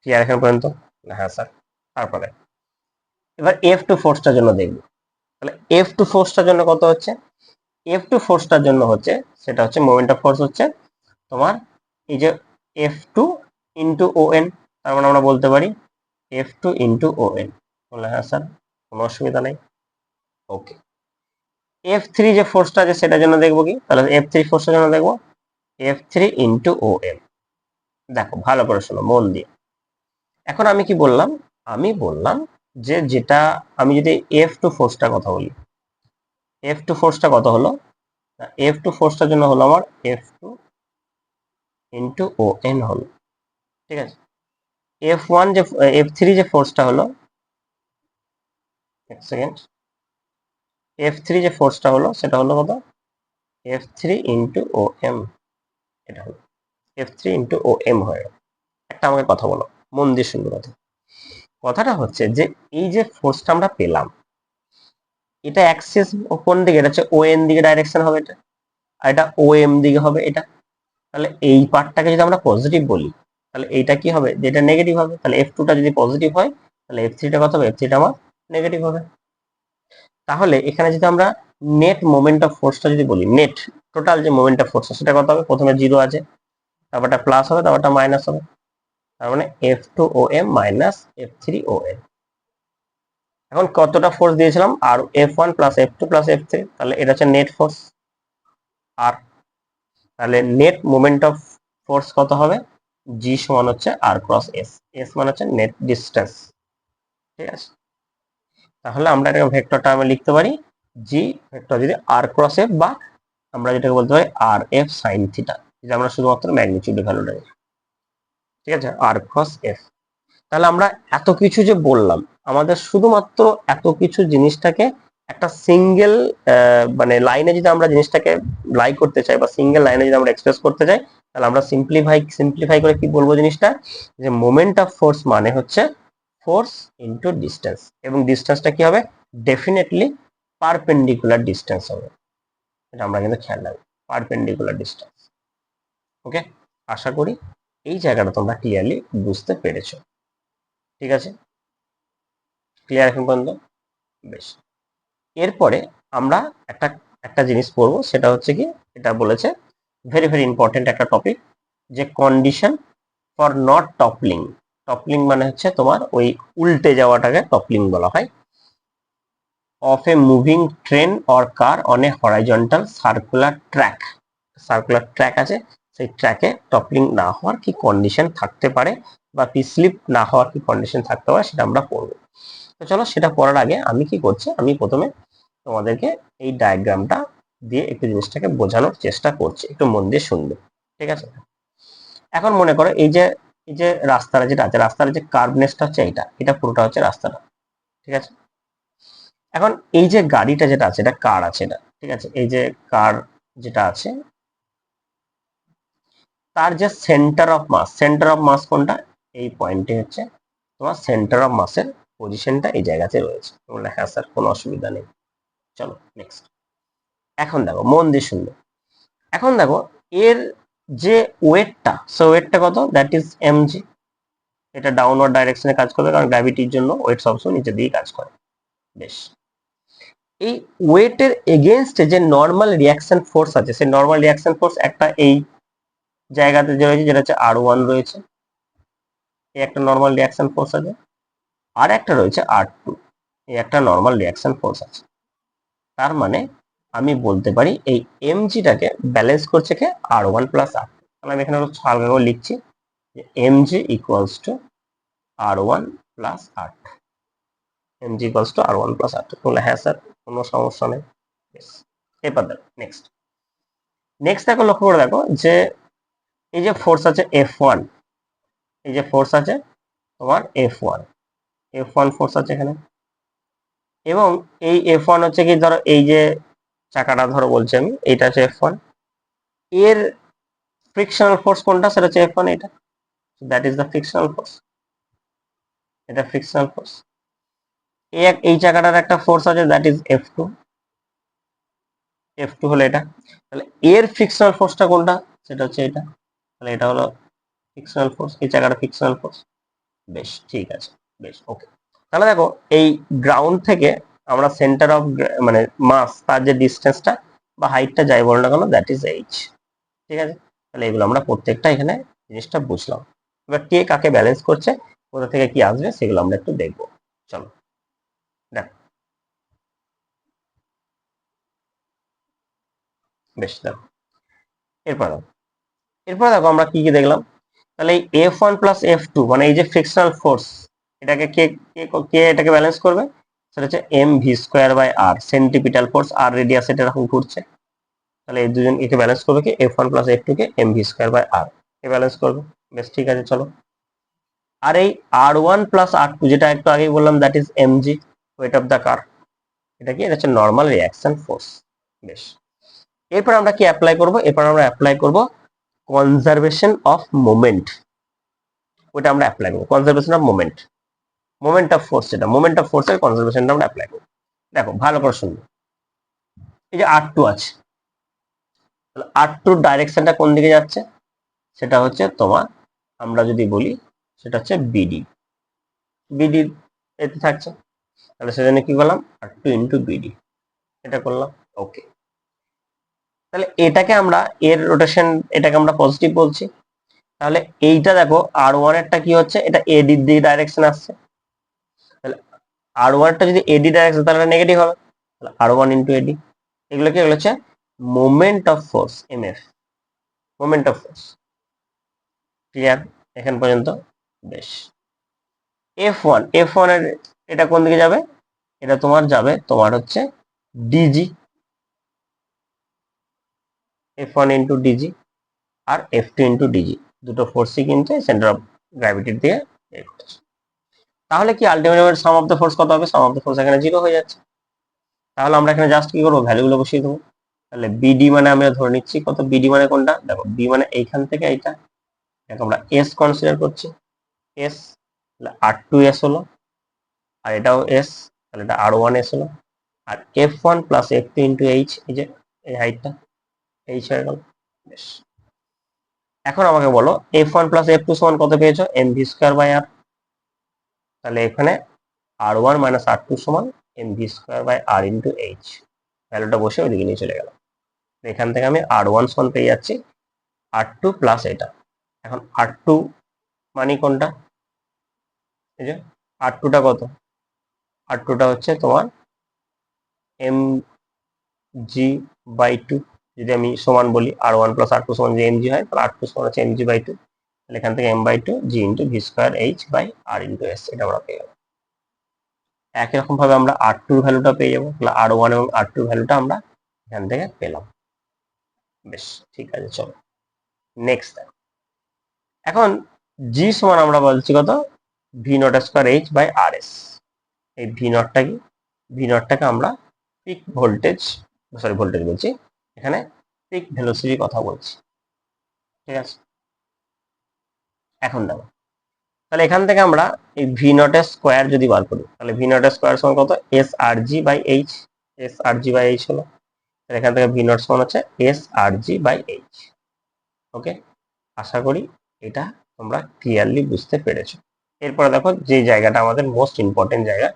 ক্লিয়ার এখন পর্যন্ত? হ্যাঁ স্যার। তারপরে এবার F2 ফোর্সটার জন্য দেখবো, তাহলে F2 ফোর্সটার জন্য কত হচ্ছে, F2 ফোর্সটার জন্য হচ্ছে, সেটা হচ্ছে মোমেন্ট অফ ফোর্স হচ্ছে তোমার এই যে F2 ইন্টু ON, তার মানে আমরা বলতে পারি F2 ইন্টু ON। বলে হ্যাঁ স্যার, কোনো অসুবিধা নেই। ওকে, F3 যে ফোর্সটা আছে সেটার জন্য দেখবো কি, তাহলে F3 ফোর্সটার জন্য দেখবো F3 ইন্টু ON। দেখো ভালো করে শোনো মন দিয়ে। এখন আমি কি বললাম, আমি বললাম যে যেটা আমি যদি F2 ফোর্সটার কথা বলি, F2 ফোর্সটা কত হলো, F2 ফোর্সটার জন্য হলো আমার F2 ইন্টু ON হলো, ঠিক আছে। F1 যে F3 যে ফোর্সটা হলো, এক সেকেন্ড, F3 যে ফোর্সটা হলো সেটা হলো কত, F3 ইন্টু OM, এটা হলো F3 ইন্টু OM হয়ে গেল। একটা আমাকে কথা বলো, মন দিয়ে শুনবে কথা। কথাটা হচ্ছে যে এই যে ফোর্সটা আমরা পেলাম, এটা অ্যাক্সিস কোন দিকে, এটা হচ্ছে ON দিকে ডাইরেকশন হবে এটা, আর এটা OM দিকে হবে এটা। তাহলে এই পার্টটাকে যদি আমরা পজিটিভ বলি, তাহলে এইটা কি হবে, যেটা নেগেটিভ হবে। তাহলে F2 টা যদি পজিটিভ হয়, তাহলে F3 টা কত হবে, F3 টা আমার নেগেটিভ হবে। তাহলে এখানে যদি আমরা নেট মোমেন্ট অফ ফোর্সটা যদি বলি, নেট টোটাল যে মোমেন্ট অফ ফোর্স সেটা কত হবে, প্রথমে 0 আছে, তারপরটা প্লাস হবে, তারপরটা মাইনাস হবে, তার মানে F2OM মাইনাস F3OM। এখন কতটা ফোর্স দিয়েছিলাম, আর F1 plus F2 plus F3, তাহলে এটা হচ্ছে নেট ফোর্স। আর তাহলে নেট মোমেন্ট অফ ফোর্স কত হবে, G সমান হচ্ছে R ক্রস S, S মানে হচ্ছে নেট ডিস্টেন্স, ঠিক আছে। তাহলে আমরা এটা ভেক্টর টার্মে লিখতে পারি, G ভেক্টর যদি R ক্রস F, বা আমরা যেটাকে বলতে পারি আর এফ সাইন থিটা, যে আমরা শুধুমাত্র ম্যাগনিটিউড ভ্যালুটা, ঠিক আছে, আর ক্রস এফ। তাহলে আমরা এত কিছু যে বললাম, আমাদের শুধুমাত্র এত কিছু জিনিসটাকে একটা সিঙ্গেল মানে লাইনে যদি আমরা জিনিসটাকে লাই করতে চাই, বা সিঙ্গেল লাইনে যদি আমরা এক্সপ্রেস করতে চাই, তাহলে আমরা সিম্পলিফাই করে কি বলবো জিনিসটা, যে মোমেন্ট অফ ফোর্স মানে হচ্ছে ফোর্স ইনটু ডিস্টেন্স, এবং ডিস্টেন্সটা কি হবে, ডেফিনেটলি পারপেন্ডিকুলার ডিস্টেন্স হবে, এটা আমরা কিন্তু খেয়াল রাখবো, পারপেন্ডিকুলার ডিস্টেন্স। ওকে, আশা করি এই জায়গাটা তোমরা ক্লিয়ারলি বুঝতে পেরেছো, ঠিক আছে, ক্লিয়ার এখন পর্যন্ত? বেশ, এরপরে আমরা একটা একটা জিনিস পড়বো, সেটা হচ্ছে কি, এটা বলেছে ভেরি ভেরি ইম্পর্টেন্ট একটা টপিক, যে কন্ডিশন ফর নট টপলিং। টপলিং মানে হচ্ছে তোমার ওই উল্টে যাওয়াটাকে টপলিং বলা হয়, of A moving train or car on a horizontal circular track. Circular track আছে, সেই ট্র্যাকে টপলিং না হওয়ার কি কন্ডিশন থাকতে পারে, বা পি স্লিপ না হওয়ার কি কন্ডিশন থাকতে পারে, সেটা আমরা পড়বো। তো চলো সেটা পড়ার আগে আমি কি করছি, আমি প্রথমে তোমাদেরকে এই ডায়াগ্রামটা দিয়ে একটু জিনিসটাকে বোঝানোর চেষ্টা করছি, একটু মন দিয়ে শুনবে, ঠিক আছে। এখন মনে করো এই যে রাস্তাটা যেটা আছে, রাস্তার যে কার্ভনেসটা হচ্ছে এইটা, এটা পুরোটা হচ্ছে রাস্তাটা, ঠিক আছে। এখন এই যে গাড়িটা যেটা আছে, এটা কার আছে, এটা ঠিক আছে, এই যে কার যেটা আছে, তার যে সেন্টার অফ মাস কোনটা, এই পয়েন্টে হচ্ছে তোমার সেন্টার অফ মাসের পজিশনটা এই জায়গাতে রয়েছে। বললে হ্যাঁ স্যার, কোনো অসুবিধা নেই। চলো নেক্সট। এখন দেখো মন দিয়ে শুনবে। এখন দেখো এর যে ওয়েটটা, সো ওয়েটটা কত, দ্যাট ইজ mg। এটা ডাউনওয়ার্ড ডাইরেকশনে কাজ করবে, কারণ গ্র্যাভিটির জন্য ওয়েট সবসময় নিচে দিয়ে কাজ করে। বেশ, এই ওয়েটের এগেইনস্টে যে নর্মাল রিয়াকশন ফোর্স আছে, সেই নর্মাল রিয়াকশন ফোর্স একটা এই জায়গাতে যে রয়েছে, যেটা হচ্ছে R1 রয়েছে, এই একটা নর্মাল রিয়াকশন ফোর্স আছে। আর একটা রয়েছে R2, এই একটা নর্মাল রিয়াকশন ফোর্স আছে। তার মানে আমি বলতে পারি এই mgটাকে ব্যালেন্স করছে কে, R1 প্লাস R2। তাহলে আমি এখানে হালকা করে লিখছি যে mg equals to R1 plus R2। mg equals to R1 plus R2। বলে হ্যাঁ স্যার, কোনো সমস্যা নেই। এরপর দেখো নেক্সট। দেখো লক্ষ্য করে দেখো যে এই যে ফোর্স আছে F1, এই যে ফোর্স আছে তোমার F1 ফোর্স আছে এখানে। এবং এই F1 হচ্ছে কি, ধরো এই যে চাকাটা ধরো বলছি আমি, এইটা হচ্ছে F1, এর ফ্রিকশনাল ফোর্স কোনটা, সেটা হচ্ছে F1, এটা that is the frictional force, এটা ফ্রিকশনাল ফোর্স। এই চাকাটার একটা ফোর্স আছে দ্যাট ইজ F2 হলো এটা। তাহলে এর ফ্রিকশনাল ফোর্সটা কোনটা, সেটা হচ্ছে এটা। তাহলে এটা হলো ফ্রিকশনাল ফোর্স, এই চাকাটা ফ্রিকশনাল ফোর্স। বেশ ঠিক আছে, বেশ ওকে। তাহলে দেখো এই গ্রাউন্ড থেকে আমরা সেন্টার অফ মানে মাস, তার যে ডিস্টেন্সটা বা হাইটটা যাই বল না কেন, দ্যাট ইজ h। ঠিক আছে, তাহলে এগুলো আমরা প্রত্যেকটা এখানে জিনিসটা বুঝলাম। এবার কে কাকে ব্যালেন্স করছে, কোথা থেকে কি আসবে, সেগুলো আমরা একটু দেখবো। চলো দেখো। বেশ দেখো, এরপর দেখো আমরা কি কি দেখলাম। তাহলে এই F1 প্লাস F2 মানে এই যে ফ্রিকশনাল ফোর্স, এটাকে কে কে এটাকে ব্যালেন্স করবে, সেটা হচ্ছে mv square by r, centripetal force, আর রেডিয়াস এটা এরকম ঘুরছে। তাহলে এই দুজন একে ব্যালেন্স করবে কি, F1 প্লাস F2 কে mv স্কোয়ার বাই r কে ব্যালেন্স করবে। বেশ ঠিক আছে, চলো। আর এই R1 প্লাস R2 যেটা একটু আগেই বললাম, that is mg, weight of the car. এটা কি, এটা হচ্ছে নর্মাল রিয়াকশন ফোর্স। বেশ, এরপর আমরা কি অ্যাপ্লাই করব, এরপর আমরা অ্যাপ্লাই করব কনজারভেশন অফ মোমেন্ট। ওটা আমরা অ্যাপ্লাই করব, conservation of moment, moment of force, যেটা মোমেন্ট অফ ফোর্সের কনজারভেশনটা আমরা অ্যাপ্লাই করব। দেখো ভালো করে শুনবো। এই যে R2 আছে, তাহলে R2 ডাইরেকশনটা কোন দিকে যাচ্ছে, সেটা হচ্ছে তোমার, আমরা যদি বলি সেটা হচ্ছে বিডি এতে থাকছে। তাহলে সেজন্য কি করলাম, R2 ইন্টু বিডি, এটা করলাম। ওকে, তাহলে এটাকে আমরা এর রোটেশন, এটাকে আমরা পজিটিভ বলছি। তাহলে এইটা দেখো R1 এরটা কি হচ্ছে, এটা এডি দি ডাইরেকশন আসছে। তাহলে R1 টা যদি এডি ডাইরেকশন, তাহলে নেগেটিভ হবে। তাহলে R1 ইন্টু এডি, এগুলো কি, এগুলো হচ্ছে moment of force, MF, moment of force. Clear এখান পর্যন্ত? বেশ, F1 এর এটা কোন দিকে যাবে, এটা তোমার যাবে তোমার হচ্ছে ডিজি, F1 ইন্টু ডিজি, আর F2 ইন্টু ডিজি, দুটো ফোর্সই কিন্তু সেন্টার অফ গ্র্যাভিটির দিয়ে বের করছে। তাহলে কি ultimate some of the force কত হবে, সাম অফ দ্য ফোর্স এখানে 0 হয়ে যাচ্ছে। তাহলে আমরা এখানে জাস্ট কি করবো, ভ্যালুগুলো বসিয়ে দেবো। তাহলে বিডি মানে আমরা ধরে নিচ্ছি কত, বিডি মানে কোনটা, দেখো বি মানে এইখান থেকে এইটা, দেখো আমরা এস কনসিডার করছি, এস, তাহলে R2s হলো, আর এটাও এস, তাহলে এটা R1s হলো। আর F1 plus F2 into H, এই যে এই হাইটটা এইচ হয়ে গেল। বেশ, এখন আমাকে বলো F1 প্লাস F2 সমান কত পেয়েছো, mv স্কোয়ার বাই আর। তাহলে এখানে R1 মাইনাস R2 সমান mv square by R into H, ভ্যালুটা বসে ওইদিকে নিয়ে চলে গেল। এখান থেকে আমি R1 সমান পেয়ে যাচ্ছি R2 প্লাস এটা। এখন R2 মানে কোনটা, এই যে R2টা কত, R2টা হচ্ছে তোমার mg/2, যদি আমি সমান বলি R1 প্লাস R2 সমান যে mg হয়, তাহলে R2 সমান হচ্ছে mg/2। তাহলে এখান থেকে m/2 g into V square H by R into S, এটা আমরা পেয়ে যাবো। একই রকম ভাবে আমরা R2 ভ্যালুটা পেয়ে যাবো, তাহলে R1 এবং R2 ভ্যালুটা আমরা এখান থেকে পেলাম। বেশ ঠিক আছে, চলো নেক্সট। এখন জি সমান আমরা বলছি কত, V naught square H by R S. এই ভি নটটা কি, ভি নটটাকে আমরা পিক ভোল্টেজ, ভোল্টেজ বলছি, এখানে পিক ভেলোসিটির কথা বলছি। ঠিক আছে, এখন দেখো তাহলে এখান থেকে আমরা এই ভি নটের স্কোয়ার যদি বার করি, তাহলে ভি নটের স্কোয়ার সমান কত, S R G by H. S R G by H হলো, এখান থেকে ভি নট সমান হচ্ছে S R G by H. Okay, আশা করি এটা তোমরা ক্লিয়ারলি বুঝতে পেরেছো। এরপরে দেখো যে জায়গাটা আমাদের মোস্ট ইম্পর্টেন্ট জায়গা,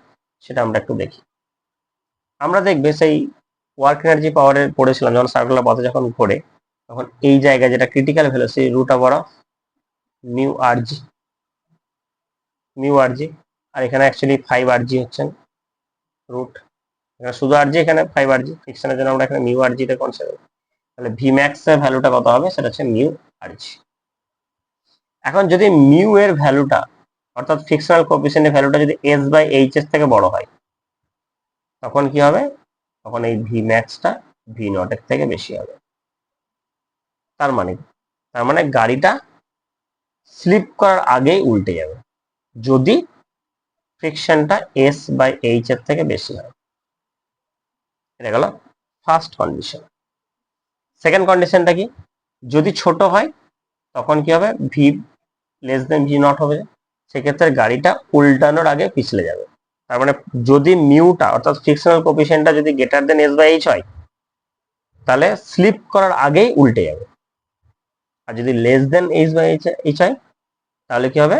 সেটা আমরা একটু দেখি। আমরা দেখবে সেই ওয়ার্ক এনার্জি পাওয়ারের পড়েছিলাম, যখন সার্কুলার পথে যখন ঘোরে, তখন এই জায়গায় যেটা critical velocity root over of mu R G, mu R G, আর এখানে অ্যাকচুয়ালি 5 আর জি হচ্ছেন রুট, এখানে শুধু আর জি, এখানে 5 আর জি, ফিকশনের জন্য আমরা এখানে মিউ আর জি তে কনসিডার। তাহলে ভি ম্যাক্স এর ভ্যালুটা কত হবে, সেটা হচ্ছে মিউ আর জি। এখন যদি মিউ এর ভ্যালুটা, অর্থাৎ ফিকশনাল কোএফিসিয়েন্টের ভ্যালুটা যদি এস বাই এইচ এর থেকে বড় হয়, তখন কি হবে, তখন এই ভি ম্যাক্সটা ভি নট এর থেকে বেশি হবে। তার মানে, তার মানে গাড়িটা স্লিপ করার আগেই উল্টে যাবে যদি ফ্রিকশনটা এস বাই এইচ এর থেকে বেশি হয়। এটা গেল ফার্স্ট কন্ডিশন। সেকেন্ড কন্ডিশনটা কি, যদি ছোট হয় তখন কি হবে, V less than V naught হবে, সেক্ষেত্রে গাড়িটা উল্টানোর আগে পিছলে যাবে। তার মানে যদি মিউটা অর্থাৎ ফ্রিকশনাল কোএফিসিয়েন্টটা যদি greater than S by H হয়, তাহলে স্লিপ করার আগেই উল্টে যাবে। আর যদি less than H by H হয়, তাহলে কি হবে,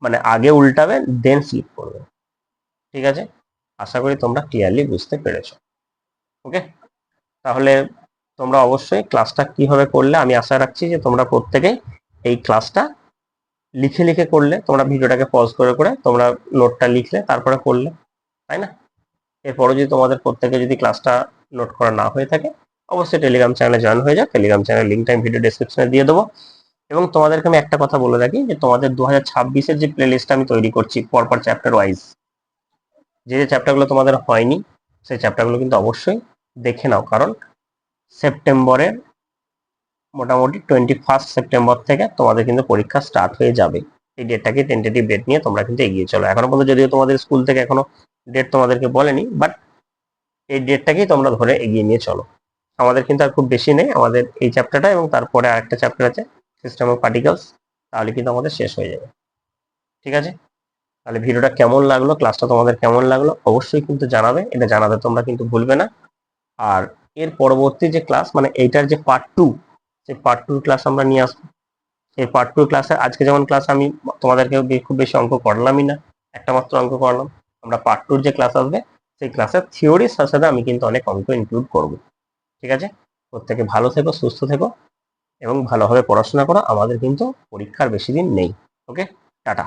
মানে আগে উল্টাবে দেন স্লিপ করবে। ঠিক আছে, আশা করি তোমরা ক্লিয়ারলি বুঝতে পেরেছো। ওকে, তাহলে তোমরা অবশ্যই ক্লাসটা কিভাবে করলে, আমি আশা রাখছি যে তোমরা প্রত্যেকেই এই ক্লাসটা লিখে লিখে করলে, তোমরা ভিডিওটাকে পজ করে করে তোমরা নোটটা লিখলে তারপরে করলে, তাই না? এরপরে যদি তোমাদের প্রত্যেকে যদি ক্লাসটা নোট করা না হয়ে থাকে, অবশ্যই টেলিগ্রাম চ্যানেলে জয়েন হয়ে যাও। টেলিগ্রাম চ্যানেল লিঙ্কটা আমি ভিডিও ডেসক্রিপশনে দিয়ে দেবো। এবং তোমাদেরকে আমি একটা কথা বলে রাখি, যে তোমাদের 2026-এর যে প্লে লিস্টটা আমি তৈরি করছি পরপর চ্যাপ্টার ওয়াইজ, যে যে চ্যাপ্টারগুলো তোমাদের হয়নি সেই চ্যাপ্টারগুলো কিন্তু অবশ্যই দেখে নাও, কারণ সেপ্টেম্বরের মোটামুটি 21 সেপ্টেম্বর থেকে তোমাদের কিন্তু পরীক্ষা স্টার্ট হয়ে যাবে। এই ডেটটাকে টেন্টেটিভ ডেট নিয়ে তোমরা কিন্তু এগিয়ে চলো। এখনো পর্যন্ত যদিও তোমাদের স্কুল থেকে এখনো ডেট তোমাদেরকে বলেনি, বাট এই ডেটটাকেই তোমরা ধরে এগিয়ে নিয়ে চলো। আমাদের কিন্তু আর খুব বেশি নেই, আমাদের এই চ্যাপ্টারটা এবং তারপরে আরেকটা চ্যাপ্টার আছে সিস্টেম অফ পার্টিকেলস, তাহলে কিন্তু আমাদের শেষ হয়ে যাবে। ঠিক আছে, তাহলে ভিডিওটা কেমন লাগলো, ক্লাসটা তোমাদের কেমন লাগলো অবশ্যই কিন্তু জানাবে, এটা জানাতে তোমরা কিন্তু ভুলবে না। আর এর পরবর্তী যে ক্লাস, মানে এইটার যে পার্ট 2, সেই পার্ট 2 ক্লাস আমরা নিয়ে আসবো। এই পার্ট 2 ক্লাসে আজকে যেমন ক্লাস আমি তোমাদেরকে খুব বেশি অঙ্ক করলামই না, একটা মাত্র অঙ্ক করলাম। আমরা পার্ট 2 যে ক্লাস আসবে, সেই ক্লাসের থিওরির সাথে সাথে আমি কিন্তু অনেক অঙ্ক ইনক্লুড করব। ঠিক আছে, প্রত্যেকে ভালো থেকো, সুস্থ থেকো এবং ভালোভাবে পড়াশোনা করো। আমাদের কিন্তু পরীক্ষার বেশি দিন নেই। ওকে, টাটা।